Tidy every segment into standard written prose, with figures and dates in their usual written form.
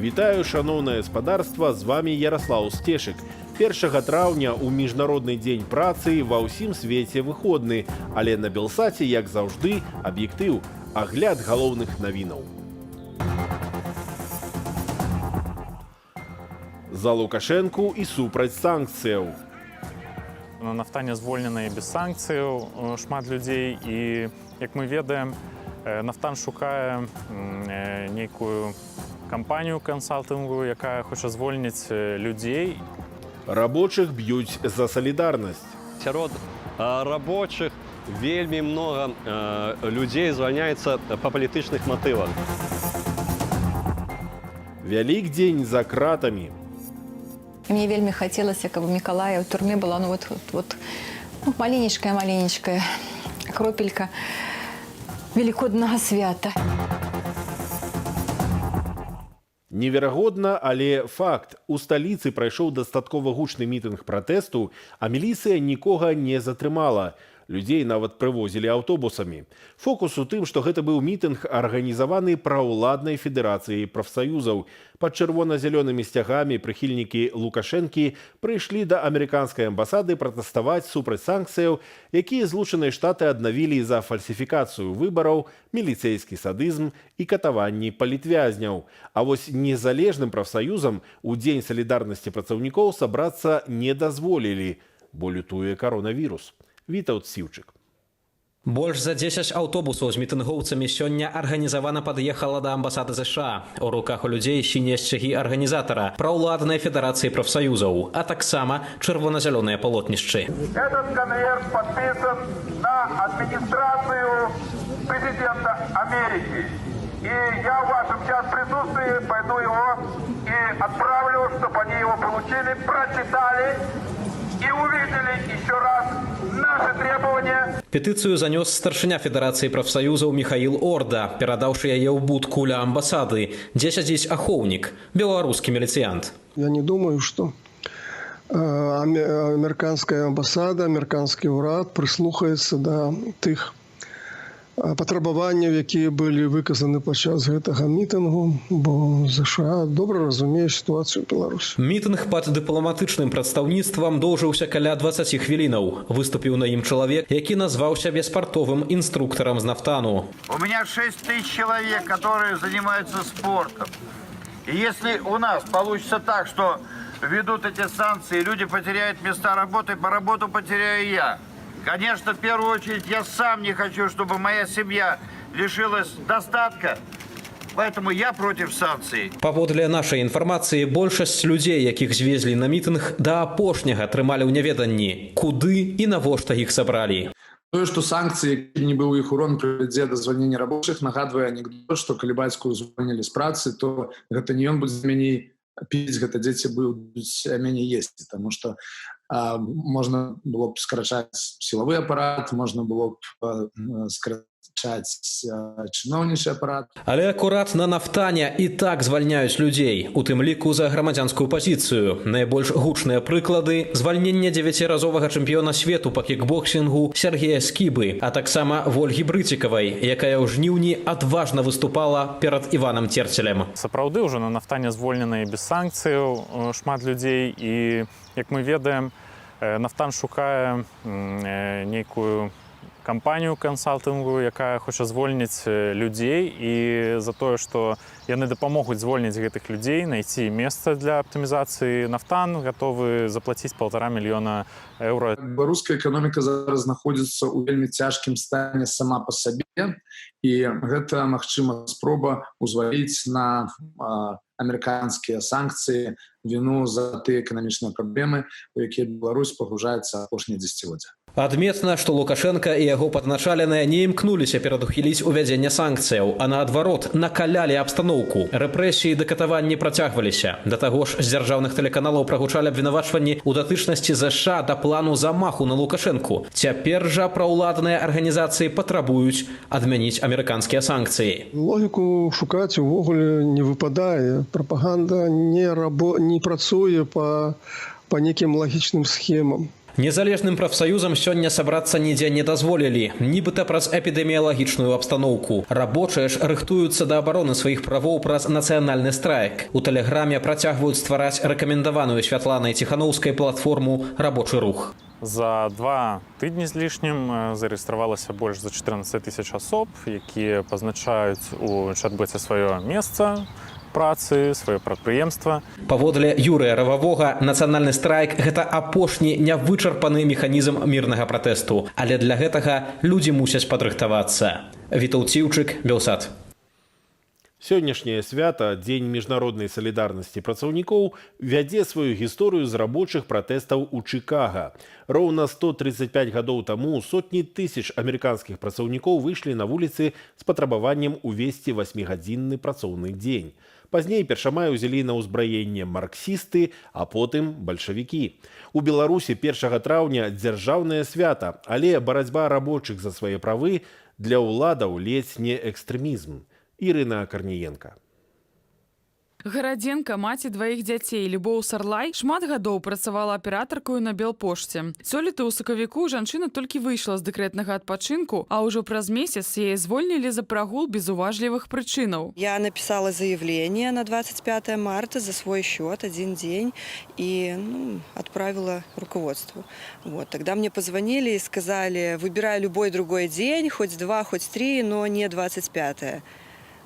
Вітаю, шановнае гаспадарства, з вами Ярослаў Сцешык. 1 траўня ў міжнародны дзень працы ва ўсім свеце выходны, але на Белсаце, як заўжды, аб'ектыў, агляд галоўных навінаў. За Лукашэнку і супраць санкцыяў. На нафтане звольненыя без санкцыяў шмат людзей і, як мы ведаем, нафтан шукае нейкую кампанію кансалтынгу, якая хоча звольніць людзей. Рабочых б'юць за салідарнасць. Сярод рабочых вельмі многа людзей звальняецца па палітычных матывах. Вялікдзень за кратамі. Мне вельмі хацелася, каб Мікалая ў турме была маленечкая кропелька велікоднага свята. Неверагодна, але факт. У сталіцы прайшоў дастаткова гучны мітынг пратэсту, а міліцыя нікога не затрымала. Людзей нават прывозілі аўтобусамі. Фокус у тым, што гэта быў мітынг, арганізаваны праўладнай федэрацыяй прафсаюзаў. Пад чырвона-зялёнымі сцягамі прыхільнікі Лукашэнкі прыйшлі да амерыканскай амбасады пратэставаць супраць санкцыяў, якія Злучаныя Штаты аднавілі за фальсіфікацыю выбараў, міліцэйскі садызм і катаванні палітвязняў. А вось незалежным прафсаюзам у дзень салідарнасці працаўнікоў сабрацца не дазволілі, бо лютуе каронавірус. Вітаўт Сіўчык. Больш за 10 аўтобусаў з мітынгоўцамі сёння арганізавана пад'ехала да амбасады США. У руках у людзей сінія сцягі арганізатара, праўладнай федэрацыі прафсаюзаў, а таксама чырвона-зялёныя палотнішчы. Этот конверт подписан на администрацию президента Америки. И я в вашем сейчас присутствии пойду его и отправлю, чтобы они его получили, прочитали и увидели еще раз наши требования. Петыцыю занёс старшыня Федэрацыі прафсаюзаў Міхаіл Орда, перадаўшы яе ў будку ля амбасады, дзе сядзіць ахоўнік, беларускі міліцыянт. Я не думаю, что американская амбасада, американский урад прислухаецца да тых патрабаванняў, якія былі выказаны падчас гэтага мітынгу, бо США добра разумее сітуацыю ў Беларусі. Мітынг пад дыпламатычным прадстаўніцтвам доўжыўся каля 20 хвілінаў. Выступіў на ім чалавек, які назваў сябе спартовым інструктарам з нафтану. У меня 6 тысяч человек, которые занимаются спортом. И если у нас получится так, что ведут эти санкции, люди потеряют места работы, по работу потеряю я. Конечно, в первую очередь, я сам не хочу, чтобы моя семья лишилась достатка, поэтому я против санкций. Паводле нашай інфармацыі, большасць людзей, якіх звезлі на мітынг, да апошняга трымалі ў няведанні, куды і навошта іх сабралі. Тое, што санкцыі, які не быў іх урон прывядзе да звальнення рабочых, нагадвае анекдот, што калі бацьку звольнілі з працы, то гэта не ён будзе меней піць, гэта дзеці будуць меней есці, таму што можна было б скарачаць сілавы апарат, можна было б скарачаць чыноўнічы апарат. Але акурат на нафтане і так звальняюць людзей, у тым ліку за грамадзянскую пазіцыю. Найбольш гучныя прыклады – звальнення 9-разовага чэмпіёна свету па кікбоксінгу Сергея Скібы, а таксама Вольгі Брыцікавай, якая ў жніўні адважна выступала перад Іванам Церцелем. Сапраўды ўжо на нафтане звольненыя без санкцыяў шмат людзей і, як мы ведаем, нафтан шукае нейкую кампанію кансалтынгу, якая хоча звольніць людзей, і за тое, што яны дапамогуць звольніць гэтых людзей, знайсці месца для аптымізацыі, нафтан гатовы заплаціць 1,5 мільёна еўра. Беларуская эканоміка зараз знаходзіцца ў вельмі цяжкім стане сама па сабе, і гэта, магчыма, спроба узваліць на амерыканскія санкцыі віну за тыя эканамічныя праблемы, у якія Беларусь пагружаецца апошнія дзесяцігоддзя. Адметна, што Лукашенка і яго падначаленыя не імкнуліся перадухіліць увядзення санкцыяў, а наадварот накалялі абстаноўку. Рэпрэсіі да катаванні працягваліся. Да таго ж, з дзяржаўных тэлеканалаў прагучалі абвінавачванні ў датычнасці ЗША да плану замаху на Лукашэнку. Цяпер жа праўладныя арганізацыі патрабуюць адмяніць амерыканскія санкцыі. Логіку шукаць увогуле не выпадае. Прапаганда не працуе па нейкім лагічным схемам. Незалежным прафсаюзам сёння сабрацца нідзе не дазволілі, нібыта праз эпідэміялагічную абстаноўку. Рабочыя ж рыхтуюцца да абароны сваіх правоў праз нацыянальны страйк. У тэлеграме працягваюць ствараць рэкамендаваную Святланай Ціханаўскай платформу «Рабочы рух». За 2 тыдні з лішнім зарэгістравалася больш за 14 тысяч асоб, якія пазначаюць у чат-боце сваё месца працы, сваё прадпрыемства. Паводле Юрыя Рававога, нацыянальны страйк – гэта апошні нявычарпаны механізм мірнага пратэсту. Але для гэтага людзі мусяць падрыхтавацца. Вітаўт Ціўчык, Белсат. Сённяшняе свята, Дзень міжнароднай салідарнасці працаўнікоў, вядзе сваю гісторыю з рабочых пратэстаў у Чыкага. Роўна 135 гадоў таму сотні тысяч амерыканскіх працаўнікоў выйшлі на вуліцы з патрабаваннем увесці 8-гадзінны працоўны дзень. Пазней першамай узялі на ўзбраенне марксісты, а потым бальшавікі. У Беларусі 1 траўня дзяржаўнае свята, але барацьба рабочых за свае правы для ўладаў ледзь не экстрэмізм. Ірына Карніенка. Гарадзенка, маці 2 дзяцей, Любоў Сарлай, шмат гадоў працавала аператаркаю на Белпошце. Сёлета ў сакавіку жанчына толькі выйшла з дэкрэтнага адпачынку, а ўжо праз месяц яе звольнілі за прагул без уважлівых прычынаў. Я написала заявление на 25 марта за свой счет, 1 день, и отправила руководству. Вот. Тогда мне позвонили и сказали, выбирай любой другой день, хоть 2, хоть 3, но не 25.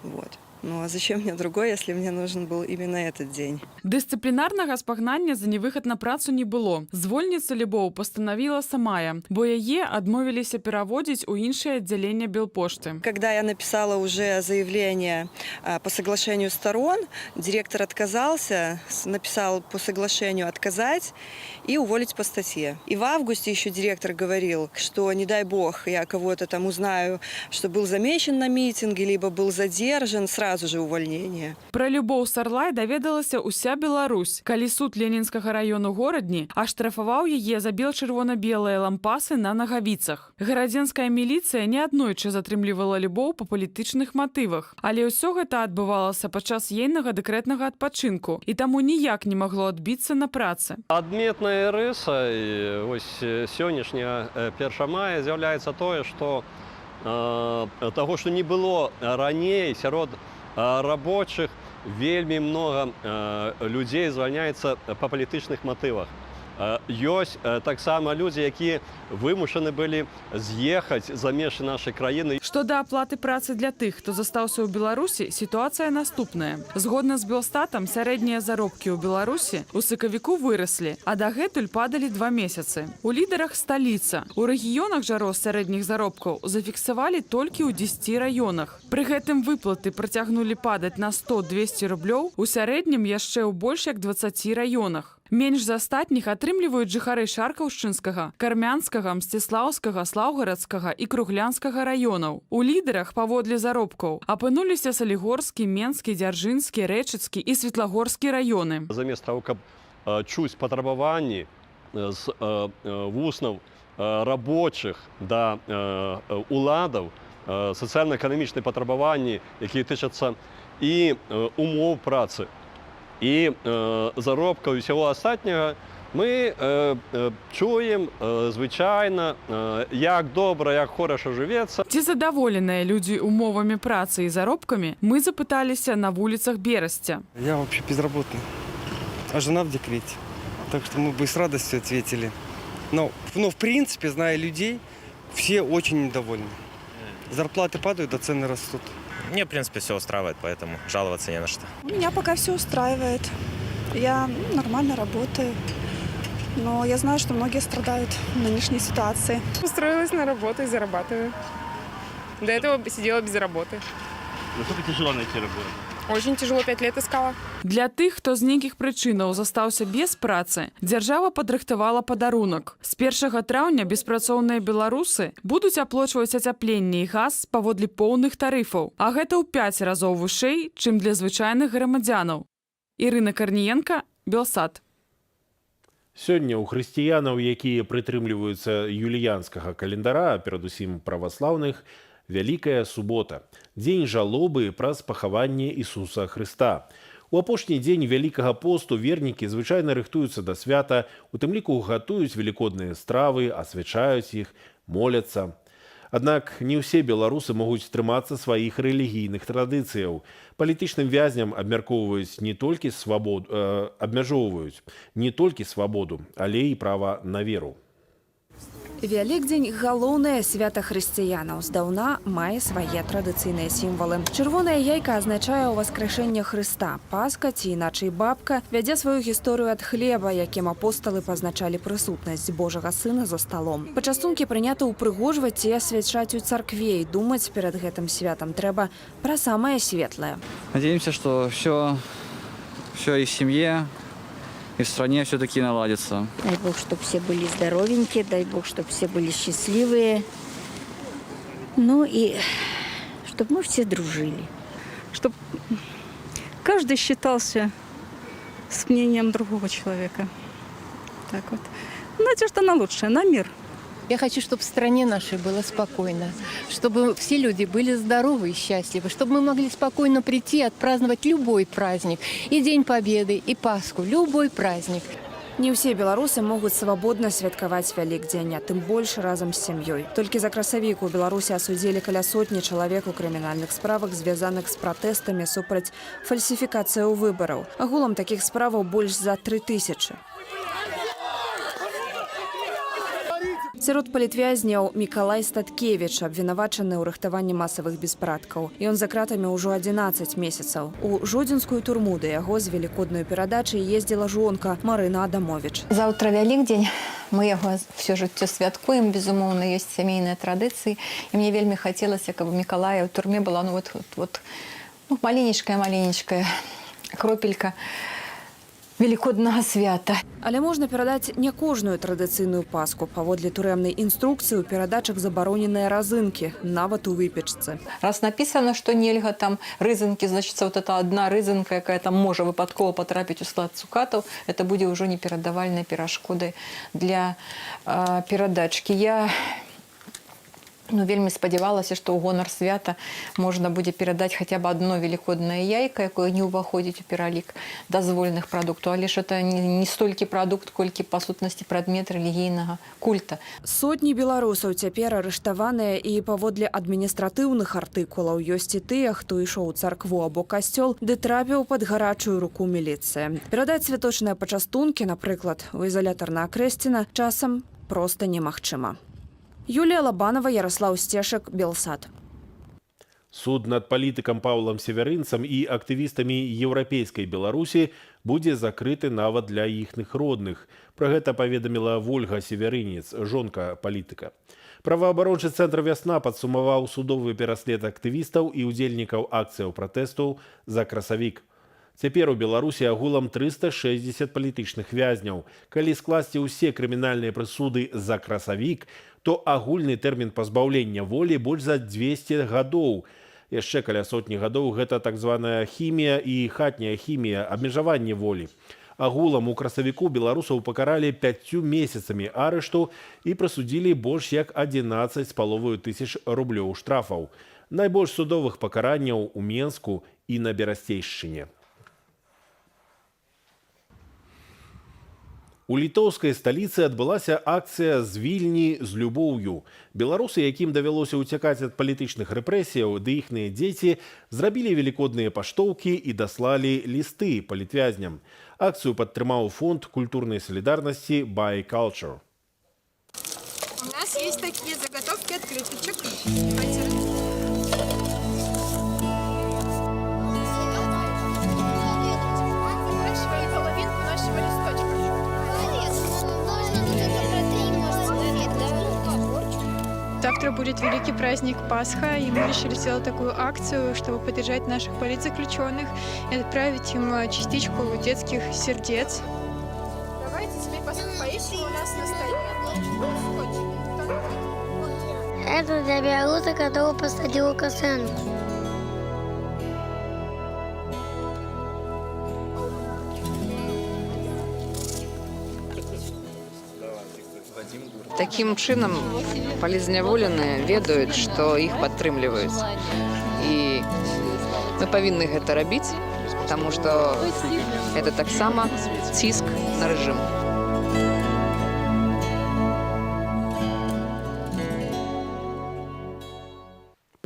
Вот. Ну а зачем мне другой, если мне нужен был именно этот день? Дысцыплінарнага спагнання за невыхад на працу не было. Звольніца Любоў пастанавіла самая, бо яе адмовіліся пераводзіць у іншае аддзяленне Белпошты. Когда я написала уже заявление по соглашению сторон, директор отказался, написал по соглашению отказать и уволить по статье. И в августе еще директор говорил, что не дай бог я кого-то там узнаю, что был замечен на митинге, либо был задержан, сразу же увольнение. Пра Любоў Сарлай даведалася ўся Беларусь, калі суд Ленінскага раёну Горадні аштрафаваў яе за бел-чырвона-белыя лампасы на нагавіцах. Гарадзенская міліцыя неаднойчы затрымлівала Любоў па палітычных матывах, але ўсё гэта адбывалася падчас ейнага дэкрэтнага адпачынку і таму ніяк не магло адбіцца на працы. Адметная рыса сённяшняга 1 мая з'яўляецца тое, што таго, што не было раней сярод рабочых, вельмі много людзей звальняецца па палітычных матывах. Ёсць таксама людзі, якія вымушаны былі з'ехаць за межы нашай краіны. Што да аплаты працы для тых, хто застаўся ў Беларусі, сітуацыя наступная. Згодна з Белстатам, сярэднія заробкі ў Беларусі ў сакавіку выраслі, а дагэтуль падалі 2 месяцы. У лідарах сталіца. У рэгіёнах жа рост сярэдніх заробкаў зафіксавалі толькі ў 10 раёнах. Пры гэтым выплаты працягнулі падаць на 100-200 рублёў, у сярэднім яшчэ ў больш як 20 раёнах. Менш за астатніх атрымліваюць жыхары Шаркаўшчынскага, Кармянскага, Мсціслаўскага, Слаўгарадскага і Круглянскага раёнаў. У лідарах паводле заробкаў апынуліся Салігорскі, Менскі, Дзяржынскі, Рэчыцкі і Светлагорскі раёны. Замест таго, каб чуць патрабаванні з вуснаў рабочых да уладаў, сацыяльна-эканамічныя патрабаванні, якія тычацца і умоў працы, і заробка ўсяго астатняга, мы чуем звычайна, як добра, як хораша жывецца. Ці задаволеныя людзі умовамі працы і заробкамі, мы запыталіся на вуліцах Берасця. Я вообще безработный, а жена в декрете. Так что мы бы с радостью ответили. Но в принципе, зная людей, все очень недовольны. Зарплаты падают, а цены растут. Мне, в принципе, все устраивает, поэтому жаловаться не на что. Меня пока все устраивает. Я нормально работаю. Но я знаю, что многие страдают в нынешней ситуации. Устроилась на работу и зарабатываю. До этого сидела без работы. Насколько тяжело найти работу? Очень тяжело, 5 лет искала. Для тых, хто з нейкіх прычынаў застаўся без працы, дзяржава падрыхтавала падарунак. З 1 траўня беспрацоўныя беларусы будуць аплачваць ацяпленне і газ паводле поўных тарыфаў, а гэта ў 5 разоў вышэй, чым для звычайных грамадзянаў. Ірына Карніенка, Белсат. Сёння ў хрысціянаў, якія прытрымліваюцца юліянскага календара, перадусім праваслаўных, Вялікая субота, дзень жалобы праз пахаванне Ісуса Хрыста. У апошні дзень Вялікага посту вернікі звычайна рыхтуюцца да свята, у тым ліку гатуюць велікодныя стравы, асвячаюць іх, моляцца. Аднак не ўсе беларусы могуць трымацца сваіх рэлігійных традыцыяў. Палітычным вязням абмяжоўваюць не толькі свабоду, але і права на веру. Вялікдзень – галоўнае свята хрысціянаў. Здаўна мае свае традыцыйныя сімвалы. Чырвоная яйка азначае ўваскрэшэнне Хрыста. Пасха, ці іначай бабка, вядзе сваю гісторыю ад хлеба, якім апосталы пазначалі прысутнасць Божага Сына за сталом. Пачастункі прынята ўпрыгожваць ці асвячаць у царкве, і думаць перад гэтым святам трэба пра самае светлае. Надеемся, что все и в семье, и в стране все-таки наладится. Дай Бог, чтобы все были здоровенькие, дай Бог, чтобы все были счастливые. Ну и чтобы мы все дружили. Чтобы каждый считался с мнением другого человека. Так вот. Надежда на лучшее, на мир. Я хочу, чтобы в стране нашей было спокойно, чтобы все люди были здоровы и счастливы, чтобы мы могли спокойно прийти и отпраздновать любой праздник. И День Победы, и Пасху, любой праздник. Не ўсе беларусы могуць свабодна святкаваць Вялікдзень, а тым больш разам з сям'ёй. Толькі за красавік у Беларусі асудзілі каля сотні чалавек у крымінальных справах, звязаных з пратэстамі супраць фальсіфікацыяў выбараў. Агулам такіх справаў больш за 3000. Сярод палітвязняў Мікалай Статкевіч, абвінавачаны ў рыхтаванні масавых беспарадкаў. Ён за кратамі ўжо 11 месяцаў. У жодзінскую турму да яго з велікоднай перадачай ездзіла жонка Марына Адамович. Заўтра Вялікдзень. Мы яго все жыццё святкуем, безумоўна, ёсць сямейныя традыцыі. І мне вельмі хацелася, каб у Мікалая ў турме была маленечкая кропелька велікоднага свята. Але можна перадаць не кожную традыцыйную паску. Паводле турэмнай інструкцыі ў перадачах забароненыя разынкі, нават у выпечцы. Раз написано, что нельга там рызынкі, значит, вот эта одна рызынка, якая там можа выпадкова потрапіць у склад цукатаў, это будзе ўжо неперадавальнай перашкодай для перадачкі. Я вельмі спадзявалася, што ў гонар свята можна будзе перадаць хаця б одно велікоднае яйка, якое не ўваходзіць у пералік дазволеных прадуктаў, але ж это не столькі прадукт, колькі па сутнасці прадмет рэлігійнага культа. Сотні беларусаў цяпер арыштаваныя, і паводле адміністратыўных артыкулаў ёсць і тыя, хто ішоў у царкву або касцёл, ды трапіў пад гарачую руку міліцыі. Перадаць святочныя пачастункі, напрыклад, у ізалятар на Акрэсціна, часам проста немагчыма. Юлія Лабанова, Ярослаў Сцешак, Белсад. Суд над палітыкам Паўлам Северынцам і актывістамі еўрапейскай Беларусі будзе закрыты нават для іхных родных. Пра гэта паведаміла Вольга Северынец, жонка палітыка. Праваабарончы цэнтр «Вясна» падсумаваў судовы пераслед актывістаў і ўдзельнікаў акцыяў пратэсту за красавік. Цяпер у Беларусі агулам 360 палітычных вязняў. Калі скласці ўсе крымінальныя прысуды за красавік, то агульны тэрмін пазбаўлення волі больш за 200 гадоў. Яшчэ каля сотні гадоў гэта так званая хімія і хатняя хімія, абмежаванне волі. Агулам у красавіку беларусаў пакаралі 5 месяцамі арышту і прысудзілі больш як 11,5 тысяч рублёў штрафаў. Найбольш судовых пакаранняў у Менску і на Берасцейшчыне. У літоўскай сталіцы адбылася акцыя «З Вільні з любоўю». Беларусы, якім давялося ўцякаць ад палітычных рэпрэсіяў, ды іхныя дзеці зрабілі велікодныя паштоўкі і даслалі лісты палітвязням. Акцыю падтрымаў фонд культурнай салідарнасці «Buy Culture». У нас есть такие заготовки открыточек. Завтра будет великий праздник Пасха, и мы решили сделать такую акцию, чтобы поддержать наших политзаключенных и отправить им частичку детских сердец. Давайте теперь поищем у нас на столе. Это для белоруса, который посадил Лукашенко. Таким чынам палізняволеныя ведаюць, што іх падтрымліваюць. І мы павінны гэта рабіць, потому что это так само ціск на режим.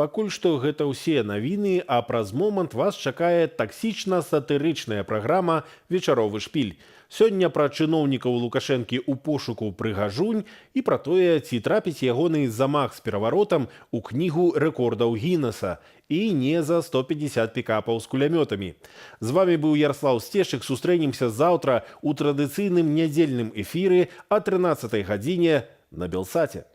Пакуль што гэта ўсе навіны, а праз момант вас чакае таксічна-сатырычная праграма «Вечаровы шпіль». Сёння пра чыноўнікаў Лукашэнкі ў пошуку прыгажунь і пра тое, ці трапіць ягоны замах з пераваротам у кнігу рэкордаў Гіннеса і не за 150 пікапаў з кулямётамі. З вами быў Ярослаў Сцешчык. Сустрэнемся заўтра ў традыцыйным нядзельным эфіры о 13 гадзіне на Белсаце.